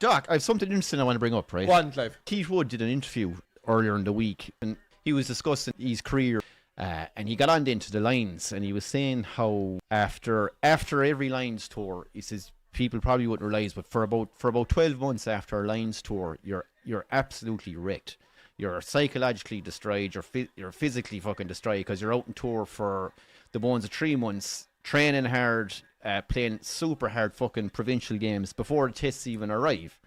Doc, I have something interesting I want to bring up, right? One, Clive. Keith Wood did an interview earlier in the week, and he was discussing his career, and he got on into the Lions, and he was saying how after every Lions tour, he says people probably wouldn't realise, but for about 12 months after a Lions tour, you're absolutely wrecked. You're psychologically destroyed. You're physically fucking destroyed because you're out on tour for the bones of 3 months, training hard, playing super hard fucking provincial games before the tests even arrive.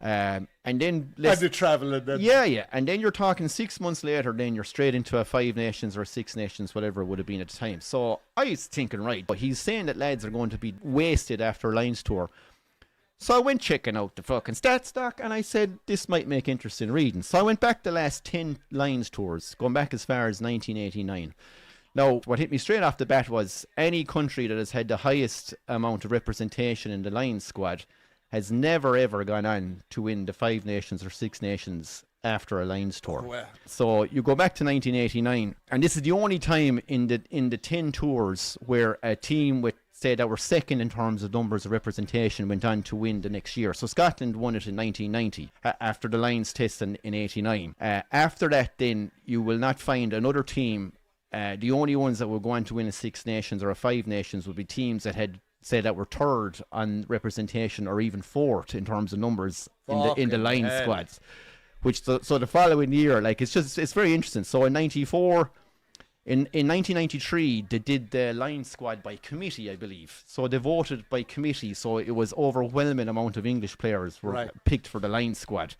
And then Had to travel and then... Yeah. And then you're talking 6 months later, then you're straight into a 5 Nations or 6 Nations, whatever it would have been at the time. So I was thinking, right, but he's saying that lads are going to be wasted after a Lions tour. So I went checking out the fucking stats, Doc, and I said this might make interesting reading. So I went back the last 10 Lions tours, going back as far as 1989. Now, what hit me straight off the bat was any country that has had the highest amount of representation in the Lions squad has never ever gone on to win the 5 Nations or 6 Nations after a Lions tour. Oh, wow. So you go back to 1989, and this is the only time in the 10 tours where a team with, say, that were second in terms of numbers of representation went on to win the next year. So Scotland won it in 1990 after the Lions test in 89. After that, then you will not find another team. The only ones that will go on to win a 6 Nations or a 5 Nations would be teams that had, say, that were third on representation or even fourth in terms of numbers in the Lions squads. Which so the following year, like, it's very interesting. So in 94, in 1993, they did the Lions squad by committee, I believe. So they voted by committee. So it was overwhelming amount of English players were picked for the Lions squad.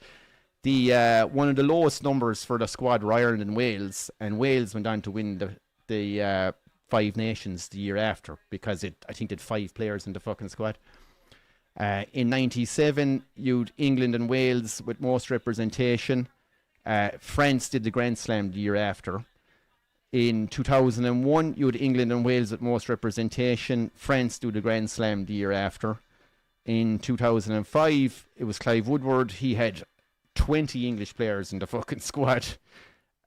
The one of the lowest numbers for the squad were Ireland and Wales went on to win the 5 Nations the year after because I think it had 5 players in the fucking squad. In 97, you'd England and Wales with most representation. France did the Grand Slam the year after. In 2001, you had England and Wales with most representation. France do the Grand Slam the year after. In 2005, it was Clive Woodward. He had 20 English players in the fucking squad.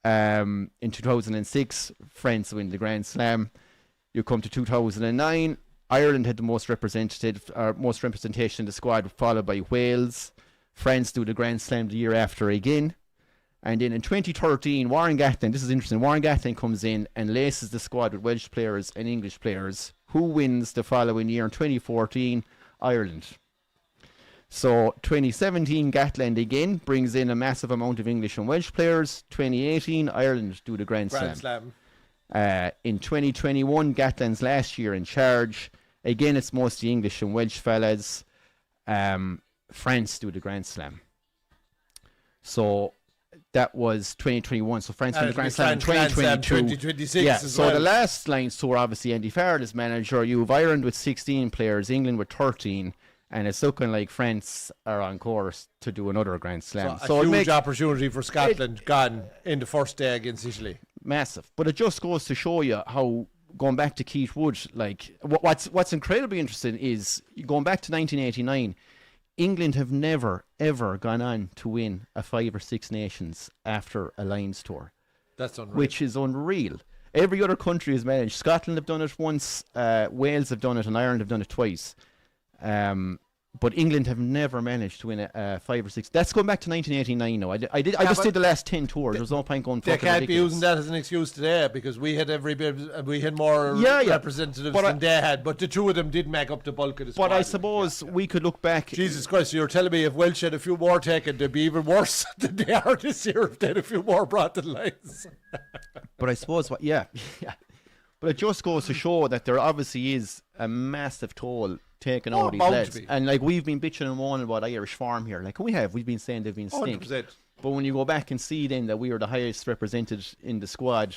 In 2006, France win the Grand Slam. You come to 2009, Ireland had the most representation in the squad, followed by Wales. France do the Grand Slam the year after again. And then in 2013, Warren Gatland, this is interesting, Warren Gatland comes in and laces the squad with Welsh players and English players. Who wins the following year in 2014? Ireland. So 2017, Gatland again brings in a massive amount of English and Welsh players. 2018, Ireland do the Grand Slam. In 2021, Gatland's last year in charge. Again, it's mostly English and Welsh fellas. France do the Grand Slam. So that was 2021. So France won the Grand Slam in 2022. 2026 yeah. as So well. the last Lions tour, obviously, Andy Farrell is manager. You have Ireland with 16 players, England with 13. And it's looking like France are on course to do another Grand Slam. So a huge opportunity for Scotland gone in the first day against Italy. Massive. But it just goes to show you how, going back to Keith Wood, like, what's incredibly interesting is, going back to 1989, England have never, ever gone on to win a 5 or 6 Nations after a Lions tour. That's unreal. Which is unreal. Every other country has managed. Scotland have done it once, Wales have done it, and Ireland have done it twice. But England have never managed to win a 5 or 6. That's going back to 1989 now. I just did the last 10 tours. There's no point going. They can't be ridiculous. using that as an excuse today because we had more representatives than they had. But the two of them did make up the bulk of the squad. But I suppose we could look back. Jesus Christ, you're telling me if Welsh had a few more taken, they'd be even worse than they are this year if they had a few more brought to the lines. But I suppose yeah. But it just goes to show that there obviously is a massive toll taken out of these lads. And like, we've been bitching and moaning about Irish form here. Like, we've been saying they've been stink. 100%. But when you go back and see then that we were the highest represented in the squad,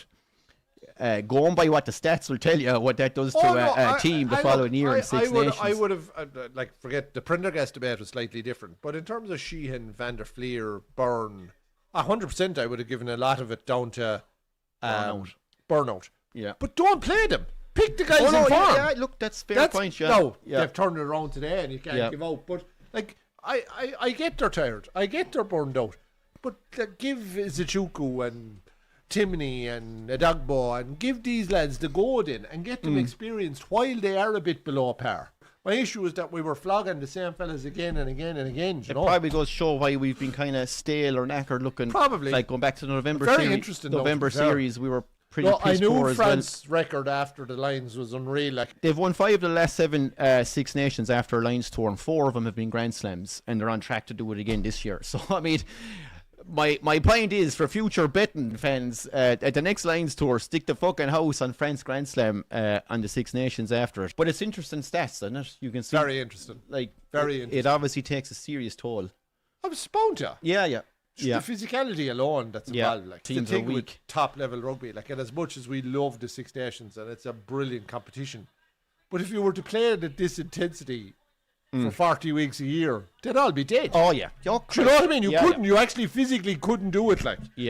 going by what the stats will tell you, what that does to a team the following year in 6 Nations. I would have, forget, the Prendergast debate was slightly different. But in terms of Sheehan, Van der Fleer, Byrne, 100% I would have given a lot of it down to Burnout. Yeah. But don't play them. Pick the guys in form. Yeah, look, that's fair point. Yeah. No, they've turned it around today and you can't give out. But like, I get they're tired. I get they're burned out. But give Zichuku and Timney and Adagbo and give these lads the go in and get them experienced while they are a bit below par. My issue is that we were flogging the same fellas again and again and again. You It know? probably goes to show why we've been kind of stale or knackered looking. Probably. Like going back to the November Very series. interesting, though, November to be fair. series, we were pretty No, I piss poor knew as well. France's record after the Lions was unreal. Like, They've won 5 of the last 7 Six Nations after a Lions tour, and 4 of them have been Grand Slams, and they're on track to do it again this year. So, I mean, my point is, for future betting fans, at the next Lions tour, stick the fucking house on France Grand Slam on the Six Nations after it. But it's interesting stats, isn't it? You can see, very interesting. like, very it interesting. obviously takes a serious toll. I was spun to. Yeah. Just the physicality alone that's Yeah, involved. Like, teams the are thing with weak. top level rugby. Like, and as much as we love the Six Nations and it's a brilliant competition, but if you were to play it at this intensity for 40 weeks a year, they'd all be dead. Oh, yeah. Do you know what I mean? You Yeah, couldn't. You actually physically couldn't do it. Like,